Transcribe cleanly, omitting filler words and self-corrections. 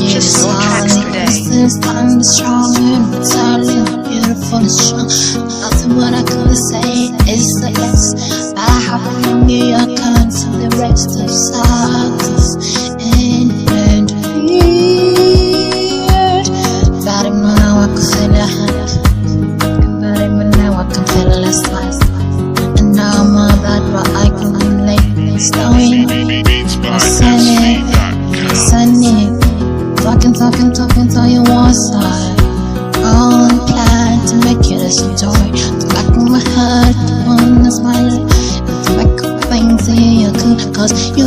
Purchase your tracks today. This time is strong and Otile, beautiful and strong. Nothing what I could say is a yes. I have been you, I can't tell the rest of silence and weird. But now I can feel a hand. But now I can feel less life. And now I'm all that what I can relate. Stowing, sunny. Talking till you want side. All in plan to make you this joy. To back in my heart, to wanna smile. To make up things in your good. Cause you